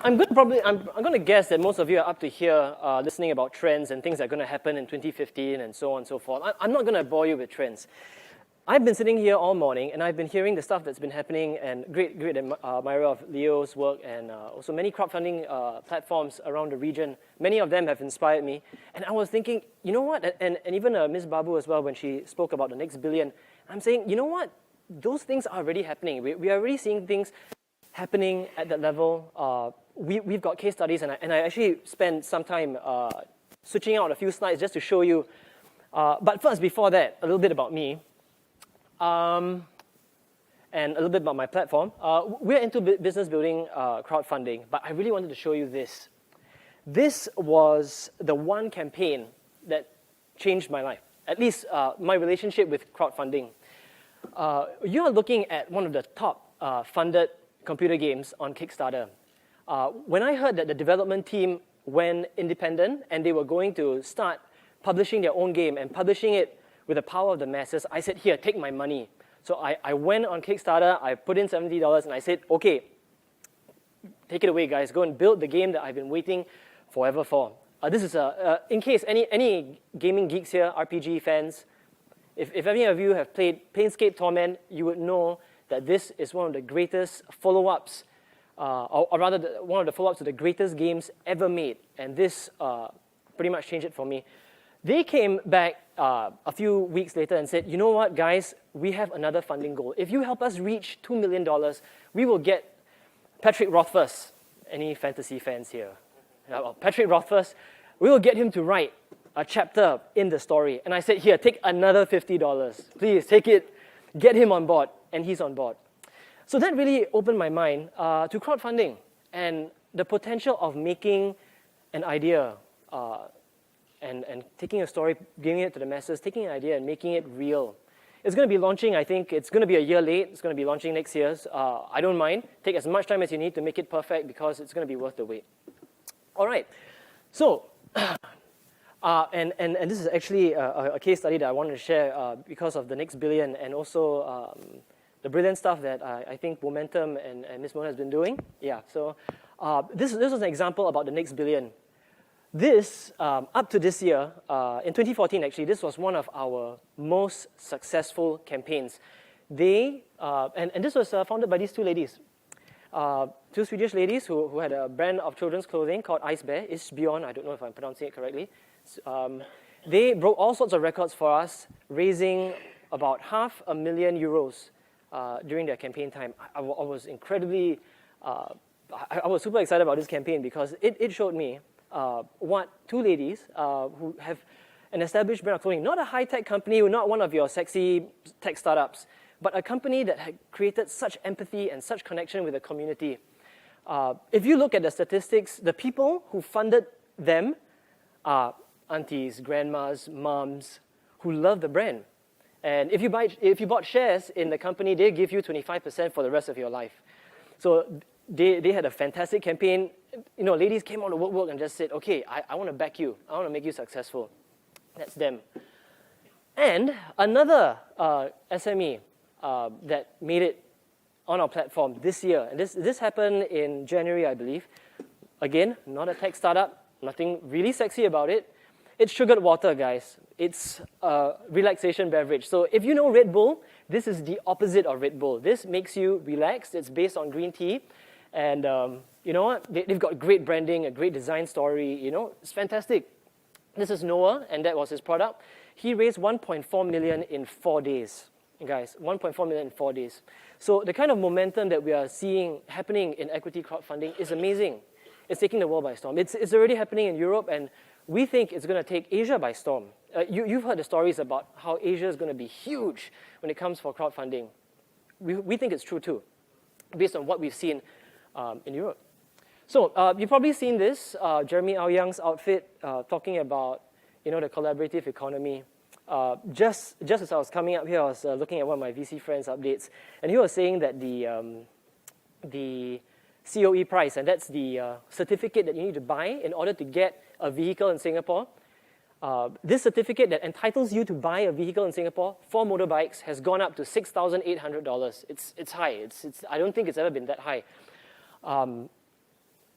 I'm going to guess that most of you are up to here listening about trends and things that are going to happen in 2015 and so on and so forth. I'm not going to bore you with trends. I've been sitting here all morning and I've been hearing the stuff that's been happening, and great admirer of Leo's work, and also many crowdfunding platforms around the region. Many of them have inspired me. And I was thinking, you know what, and even Ms. Babu as well, when she spoke about the next billion, I'm saying, you know what, those things are already happening. We are already seeing things happening at that level. We've got case studies, and I actually spent some time switching out a few slides just to show you. But first, before that, a little bit about me. And a little bit about my platform. We're into business building crowdfunding, but I really wanted to show you this. This was the one campaign that changed my life, at least my relationship with crowdfunding. You're looking at one of the top funded computer games on Kickstarter. When I heard that the development team went independent and they were going to start publishing their own game and publishing it with the power of the masses, I said, here, take my money. So I went on Kickstarter, I put in $70, and I said, okay, take it away, guys. Go and build the game that I've been waiting forever for. This is in case any gaming geeks here, RPG fans, if any of you have played Planescape Torment, you would know that this is one of the greatest follow-ups, or rather one of the follow-ups to the greatest games ever made. And this pretty much changed it for me. They came back a few weeks later and said, you know what, guys, we have another funding goal. If you help us reach $2 million, we will get Patrick Rothfuss. Any fantasy fans here? Patrick Rothfuss, we will get him to write a chapter in the story. And I said, here, take another $50. Please, take it, get him on board. And he's on board. So that really opened my mind to crowdfunding and the potential of making an idea and taking a story, giving it to the masses, taking an idea and making it real. It's going to be launching, I think, it's going to be a year late. It's going to be launching next year. I don't mind. Take as much time as you need to make it perfect because it's going to be worth the wait. All right. So, and this is actually a case study that I wanted to share because of the next billion and also the brilliant stuff that I think Momentum and Ms. Mona has been doing. Yeah, so this was an example about the next billion. This, up to this year, in 2014 actually, this was one of our most successful campaigns. They, and this was founded by these two ladies, two Swedish ladies who had a brand of children's clothing called Ice Bear, Isbjorn, I don't know if I'm pronouncing it correctly. They broke all sorts of records for us, raising about €500,000 during their campaign time. I was incredibly, I was super excited about this campaign because it showed me what two ladies who have an established brand of clothing, not a high-tech company, not one of your sexy tech startups, but a company that had created such empathy and such connection with the community. If you look at the statistics, the people who funded them are aunties, grandmas, moms who love the brand. And if you bought shares in the company, they give you 25% for the rest of your life. So they had a fantastic campaign. You know, ladies came on to work and just said, okay, I want to back you. I want to make you successful. That's them. And another SME that made it on our platform this year, and this happened in January, I believe. Again, not a tech startup, nothing really sexy about it. It's sugared water, guys. It's a relaxation beverage. So if you know Red Bull, this is the opposite of Red Bull. This makes you relaxed. It's based on green tea. And you know what? They've got great branding, a great design story. You know, it's fantastic. This is Noah, and that was his product. He raised $1.4 million in 4 days. Guys, $1.4 million in 4 days. So the kind of momentum that we are seeing happening in equity crowdfunding is amazing. It's taking the world by storm. It's already happening in Europe, and we think it's going to take Asia by storm. You've heard the stories about how Asia is going to be huge when it comes for crowdfunding. We think it's true too, based on what we've seen in Europe. So you've probably seen this, Jeremy Aoyang's outfit talking about, you know, the collaborative economy. Just as I was coming up here, I was looking at one of my VC friends' updates, and he was saying that the COE price, and that's the certificate that you need to buy in order to get a vehicle in Singapore. This certificate that entitles you to buy a vehicle in Singapore for motorbikes has gone up to $6,800. It's high. I don't think it's ever been that high.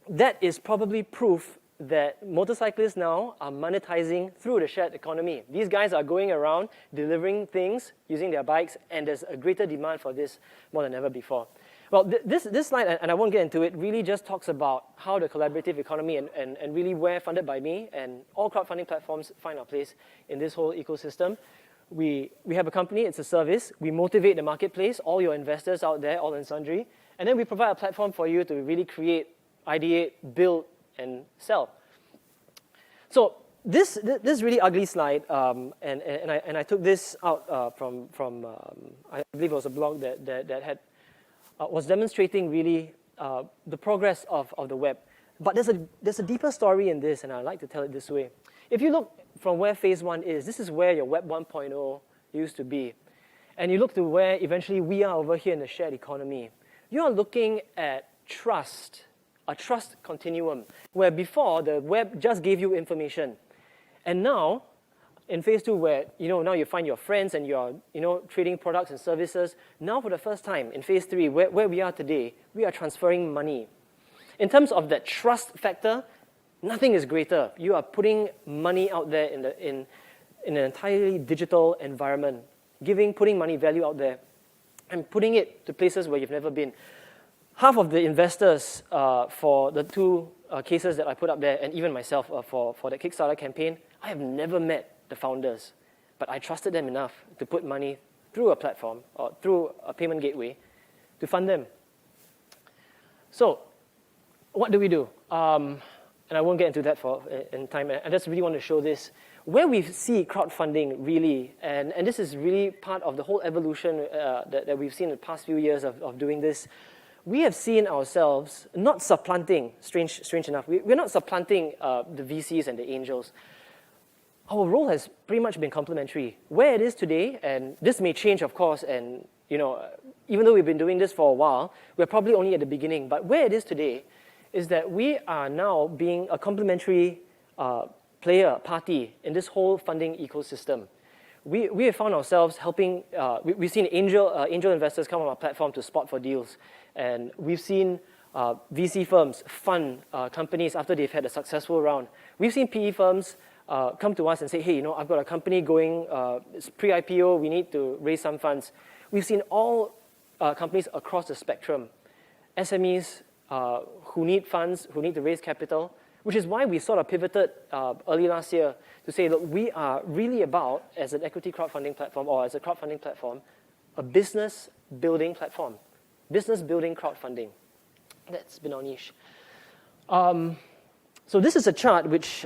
that is probably proof that motorcyclists now are monetizing through the shared economy. These guys are going around delivering things using their bikes, and there's a greater demand for this more than ever before. Well, this slide, and I won't get into it, really just talks about how the collaborative economy and really where FundedByMe and all crowdfunding platforms find our place in this whole ecosystem. We have a company, it's a service. We motivate the marketplace, all your investors out there, all and sundry, and then we provide a platform for you to really create, ideate, build, and sell. So this really ugly slide, and I took this out from I believe it was a blog that had was demonstrating really the progress of the web. But there's a deeper story in this, and I like to tell it this way. If you look from where phase 1 is, this is where your web 1.0 used to be. And you look to where eventually we are over here in the shared economy. You are looking at trust, a trust continuum, where before the web just gave you information. And now, in phase 2, where now you find your friends and you're trading products and services, now for the first time in phase 3, where we are today, we are transferring money. In terms of that trust factor, nothing is greater. You are putting money out there in an entirely digital environment, putting money value out there, and putting it to places where you've never been. Half of the investors for the 2 cases that I put up there, and even myself for that Kickstarter campaign, I have never met the founders, but I trusted them enough to put money through a platform or through a payment gateway to fund them. So, what do we do? And I won't get into that in time. I just really want to show this. Where we see crowdfunding really, and this is really part of the whole evolution that we've seen in the past few years of doing this, we have seen ourselves not supplanting, strange enough, we're not supplanting the VCs and the angels. Our role has pretty much been complementary. Where it is today, and this may change, of course, and even though we've been doing this for a while, we're probably only at the beginning, but where it is today is that we are now being a complementary party in this whole funding ecosystem. We have found ourselves helping, we've seen angel investors come on our platform to spot for deals, and we've seen VC firms fund companies after they've had a successful round. We've seen PE firms come to us and say, hey, I've got a company going, it's pre-IPO, we need to raise some funds. We've seen all companies across the spectrum, SMEs who need funds, who need to raise capital, which is why we sort of pivoted early last year to say, look, we are really about, as an equity crowdfunding platform or as a crowdfunding platform, a business building platform. Business building crowdfunding. That's been our niche. So this is a chart which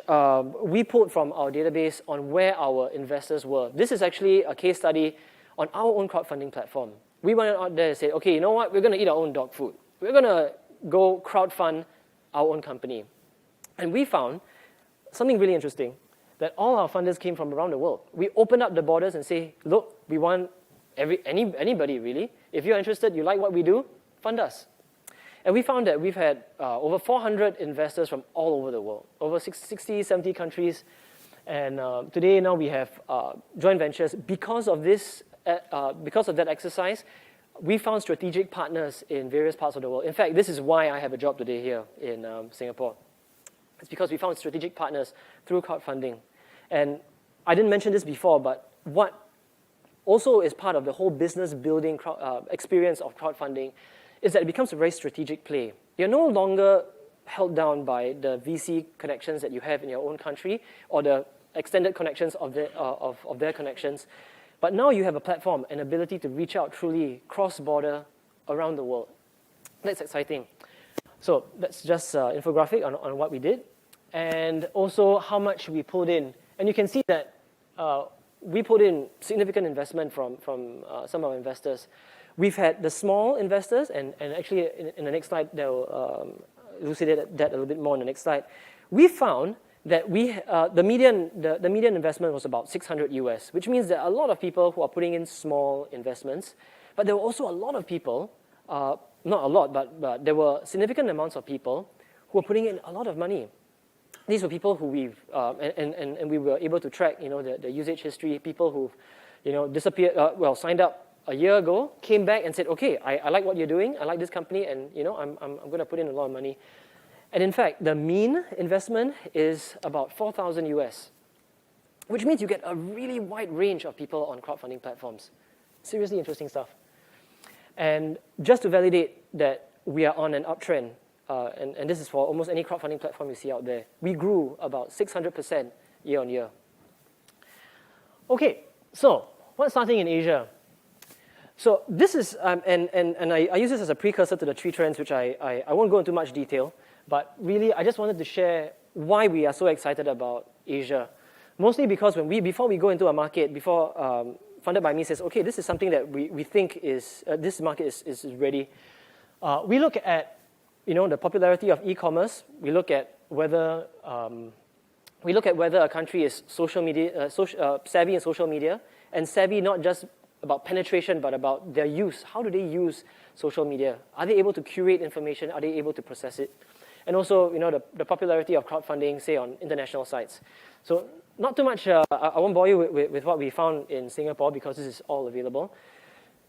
we pulled from our database on where our investors were. This is actually a case study on our own crowdfunding platform. We went out there and said, okay, you know what? We're going to eat our own dog food. We're going to go crowdfund our own company. And we found something really interesting, that all our funders came from around the world. We opened up the borders and say, look, we want anybody really. If you're interested, you like what we do, fund us. And we found that we've had over 400 investors from all over the world, over 60, 70 countries. And today now we have joint ventures. Because of this, because of that exercise, we found strategic partners in various parts of the world. In fact, this is why I have a job today here in Singapore. It's because we found strategic partners through crowdfunding. And I didn't mention this before, but what also is part of the whole business building experience of crowdfunding is that it becomes a very strategic play. You're no longer held down by the VC connections that you have in your own country or the extended connections of their connections. But now you have a platform, an ability to reach out truly cross-border around the world. That's exciting. So that's just an infographic on what we did and also how much we pulled in. And you can see that we put in significant investment from some of our investors. We've had the small investors, and actually in the next slide, they'll elucidate that a little bit more in the next slide. We found that the median investment was about 600 US, which means that a lot of people who are putting in small investments, but there were also a lot of people, not a lot, but there were significant amounts of people who were putting in a lot of money. These were people who we've, and we were able to track, the usage history, people who've, disappeared, signed up a year ago, came back and said, okay, I like what you're doing, I like this company, and, I'm going to put in a lot of money. And in fact, the mean investment is about 4,000 US, which means you get a really wide range of people on crowdfunding platforms. Seriously interesting stuff. And just to validate that we are on an uptrend, and this is for almost any crowdfunding platform you see out there, we grew about 600% year on year. Okay, so what's starting in Asia? So this is, and I use this as a precursor to the 3 trends, which I won't go into much detail, but really I just wanted to share why we are so excited about Asia. Mostly because before we go into a market, before FundedByMe says, okay, this is something that we think is, this market is ready, we look at the popularity of e-commerce. We look at whether a country is social media savvy in social media, and savvy not just about penetration, but about their use. How do they use social media? Are they able to curate information? Are they able to process it? And also, the popularity of crowdfunding, say, on international sites. So not too much, I won't bore you with what we found in Singapore because this is all available.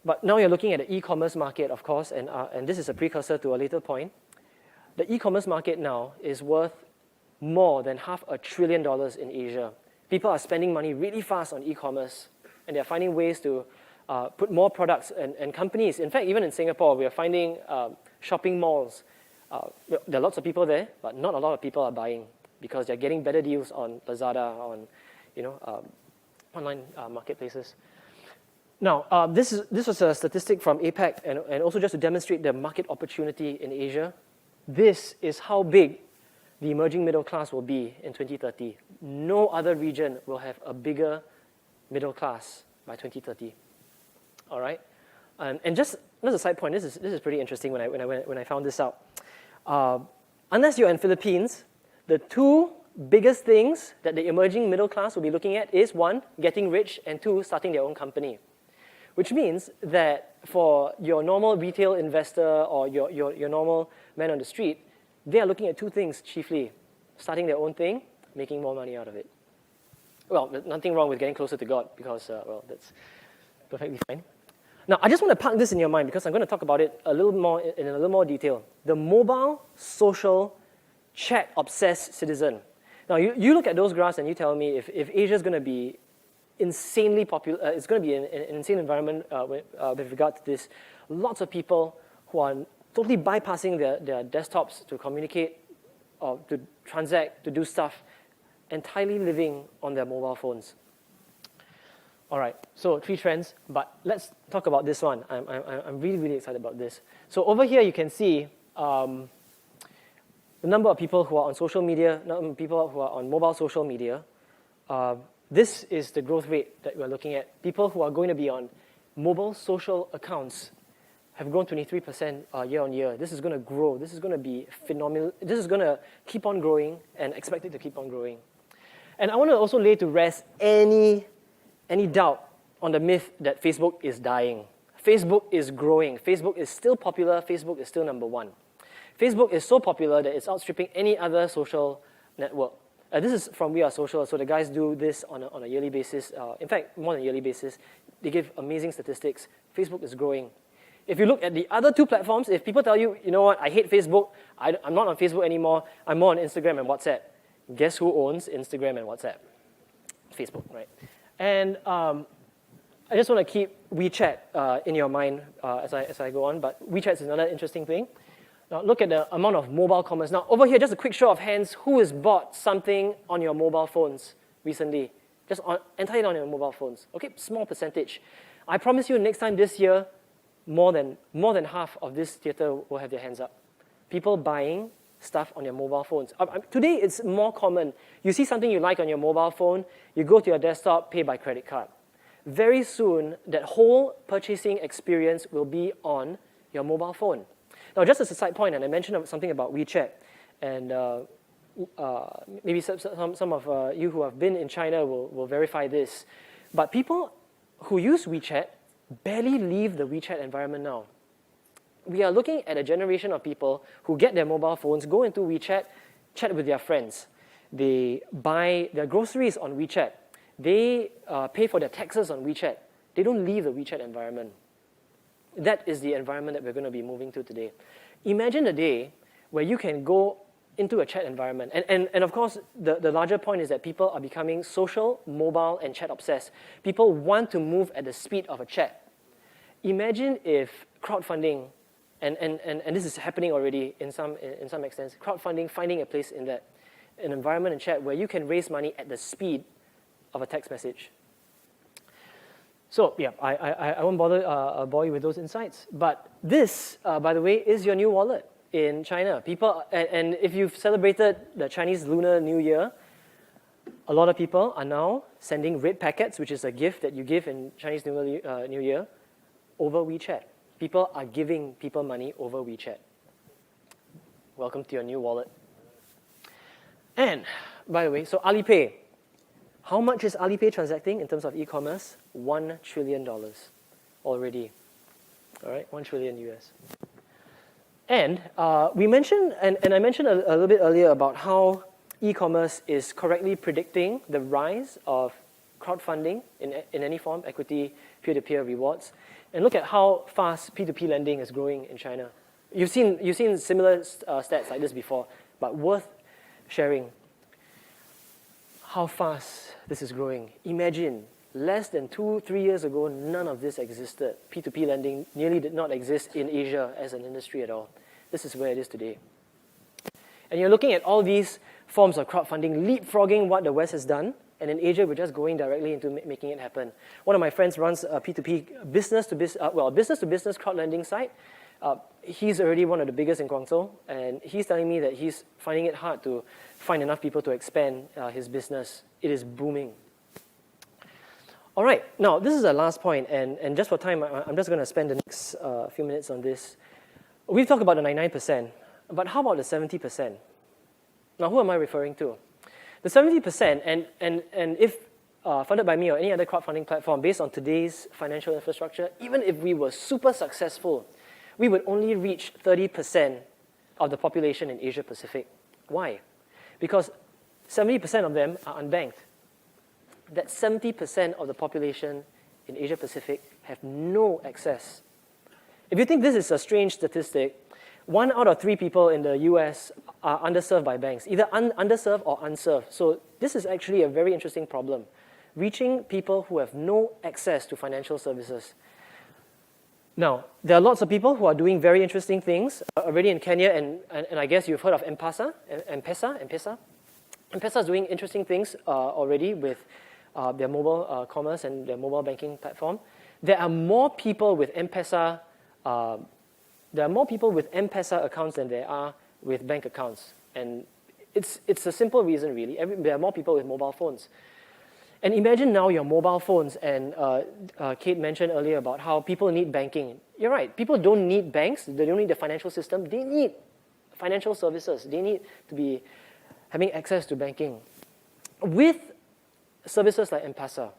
But now you're looking at the e-commerce market, of course, and this is a precursor to a later point. The e-commerce market now is worth more than $500 billion in Asia. People are spending money really fast on e-commerce, and they're finding ways to put more products and companies. In fact, even in Singapore, we are finding shopping malls. There are lots of people there, but not a lot of people are buying because they're getting better deals on Lazada, on online marketplaces. Now, this was a statistic from APAC, and also just to demonstrate the market opportunity in Asia. This is how big the emerging middle class will be in 2030. No other region will have a bigger middle class by 2030. All right, and just as a side point, this is pretty interesting when I found this out. Unless you're in Philippines, the 2 biggest things that the emerging middle class will be looking at is 1, getting rich, and 2, starting their own company. Which means that for your normal retail investor or your normal man on the street, they are looking at 2 things chiefly: starting their own thing, making more money out of it. Well, there's nothing wrong with getting closer to God because, that's perfectly fine. Now, I just want to park this in your mind because I'm going to talk about it in a little more detail. The mobile, social, chat-obsessed citizen. Now, you look at those graphs and you tell me if Asia is going to be insanely popular, it's going to be an insane environment with regard to this. Lots of people who are totally bypassing their desktops to communicate or to transact, to do stuff, entirely living on their mobile phones. All right, so 3 trends, but let's talk about this one. I'm really, really excited about this. So over here you can see the number of people who are on social media, people who are on mobile social media. This is the growth rate that we're looking at. People who are going to be on mobile social accounts have grown 23% year on year. This is going to grow. This is going to be phenomenal. This is going to keep on growing and expect it to keep on growing. And I want to also lay to rest any doubt on the myth that Facebook is dying. Facebook is growing. Facebook is still popular. Facebook is still number 1. Facebook is so popular that it's outstripping any other social network. This is from We Are Social, so the guys do this on a yearly basis. In fact, more than a yearly basis. They give amazing statistics. Facebook is growing. If you look at the other 2 platforms, if people tell you, you know what, I hate Facebook, I'm not on Facebook anymore, I'm more on Instagram and WhatsApp. Guess who owns Instagram and WhatsApp? Facebook, right? And I just want to keep WeChat in your mind as I go on, but WeChat is another interesting thing. Now look at the amount of mobile commerce. Now over here, just a quick show of hands, who has bought something on your mobile phones recently? Just entirely on your mobile phones. Okay, small percentage. I promise you next time this year, more than half of this theater will have their hands up. People buying stuff on your mobile phones. Today, it's more common. You see something you like on your mobile phone, you go to your desktop, pay by credit card. Very soon, that whole purchasing experience will be on your mobile phone. Now, just as a side point, and I mentioned something about WeChat, and maybe some of you who have been in China will verify this, but people who use WeChat barely leave the WeChat environment now. We are looking at a generation of people who get their mobile phones, go into WeChat, chat with their friends. They buy their groceries on WeChat. They pay for their taxes on WeChat. They don't leave the WeChat environment. That is the environment that we're going to be moving to today. Imagine a day where you can go into a chat environment. And of course, the larger point is that people are becoming social, mobile, and chat obsessed. People want to move at the speed of a chat. Imagine if crowdfunding, and this is happening already in some extent, crowdfunding finding a place in that, an environment and chat where you can raise money at the speed of a text message. So yeah, I won't bore you with those insights. But this, by the way, is your new wallet in China. People, and if you've celebrated the Chinese Lunar New Year, a lot of people are now sending red packets, which is a gift that you give in Chinese New Year, over WeChat. People are giving people money over WeChat. Welcome to your new wallet. And, by the way, so Alipay. How much is Alipay transacting in terms of e-commerce? $1 trillion already. All right, 1 trillion US. And we mentioned, and I mentioned a little bit earlier about how e-commerce is correctly predicting the rise of crowdfunding in any form, equity, peer-to-peer rewards. And look at how fast P2P lending is growing in China. You've seen similar stats like this before, but worth sharing how fast this is growing. Imagine, less than 2-3 years ago, none of this existed. P2P lending nearly did not exist in Asia as an industry at all. This is where it is today. And you're looking at all these forms of crowdfunding, leapfrogging what the West has done, and in Asia, we're just going directly into making it happen. One of my friends runs a P2P business-to-business crowd lending site. He's already one of the biggest in Guangzhou, and he's telling me that he's finding it hard to find enough people to expand his business. It is booming. All right, now this is the last point, and just for time, I'm just going to spend the next few minutes on this. We've talked about the 99%, but how about the 70%? Now, who am I referring to? The 70%, and if funded by me or any other crowdfunding platform, based on today's financial infrastructure, even if we were super successful, we would only reach 30% of the population in Asia Pacific. Why? Because 70% of them are unbanked. That's 70% of the population in Asia Pacific have no access. If you think this is a strange statistic, 1 out of 3 people in the US are underserved by banks, either underserved or unserved. So this is actually a very interesting problem, reaching people who have no access to financial services. Now, there are lots of people who are doing very interesting things already in Kenya, and I guess you've heard of M-Pesa. M-Pesa is doing interesting things already with their mobile commerce and their mobile banking platform. There are more people with M-Pesa accounts than there are with bank accounts, and it's a simple reason really. There are more people with mobile phones. And imagine now your mobile phones, and Kate mentioned earlier about how people need banking. You're right, people don't need banks, they don't need the financial system, they need financial services, they need to be having access to banking. With services like M-Pesa,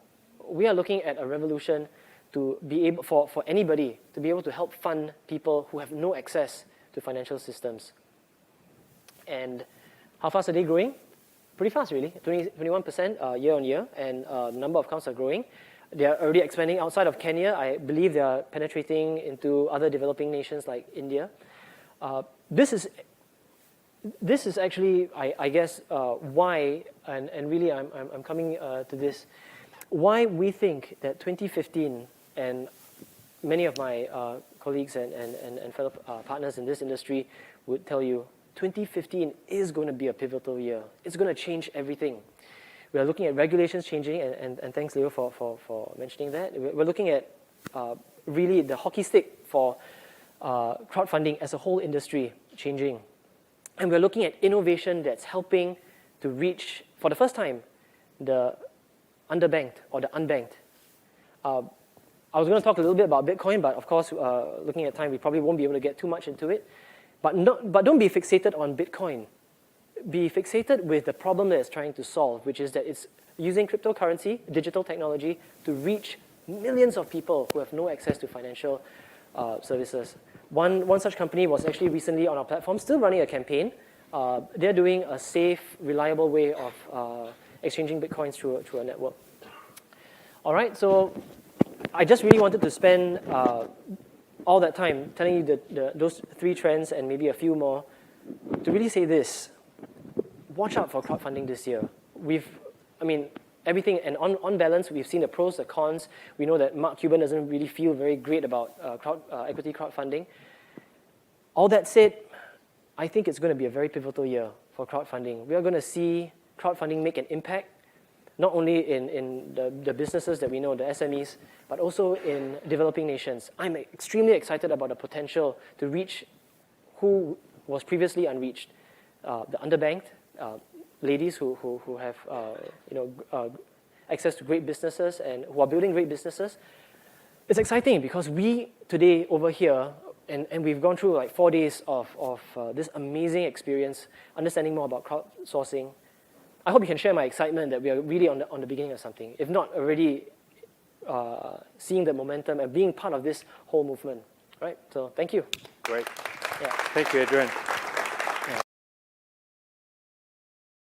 we are looking at a revolution to be able, for anybody to be able to help fund people who have no access to financial systems. And how fast are they growing? Pretty fast, really, 21% year on year, and the number of accounts are growing. They are already expanding outside of Kenya. I believe they are penetrating into other developing nations like India. This is actually, I guess, why, and really I'm coming to this, why we think that 2015, and many of my colleagues and fellow partners in this industry would tell you, 2015 is going to be a pivotal year. It's going to change everything. We are looking at regulations changing, and thanks, Leo, for mentioning that. We're looking at really the hockey stick for crowdfunding as a whole industry changing. And we're looking at innovation that's helping to reach, for the first time, the underbanked or the unbanked. I was going to talk a little bit about Bitcoin, but of course, looking at time, we probably won't be able to get too much into it. But don't be fixated on Bitcoin. Be fixated with the problem that it's trying to solve, which is that it's using cryptocurrency, digital technology, to reach millions of people who have no access to financial services. One such company was actually recently on our platform, still running a campaign. They're doing a safe, reliable way of exchanging Bitcoins through a network. All right, so I just really wanted to spend all that time telling you those 3 trends and maybe a few more to really say this. watch out for crowdfunding this year. Everything, and on balance, we've seen the pros, the cons. We know that Mark Cuban doesn't really feel very great about equity crowdfunding. All that said, I think it's going to be a very pivotal year for crowdfunding. We are going to see crowdfunding make an impact, not only in the businesses that we know, the SMEs, but also in developing nations. I'm extremely excited about the potential to reach who was previously unreached, the underbanked, ladies who have access to great businesses and who are building great businesses. It's exciting because we today over here, and we've gone through like 4 days of this amazing experience, understanding more about crowdsourcing. I hope you can share my excitement that we are really on the beginning of something, if not already seeing the momentum and being part of this whole movement. Right? So thank you. Great. Yeah. Thank you, Adrian.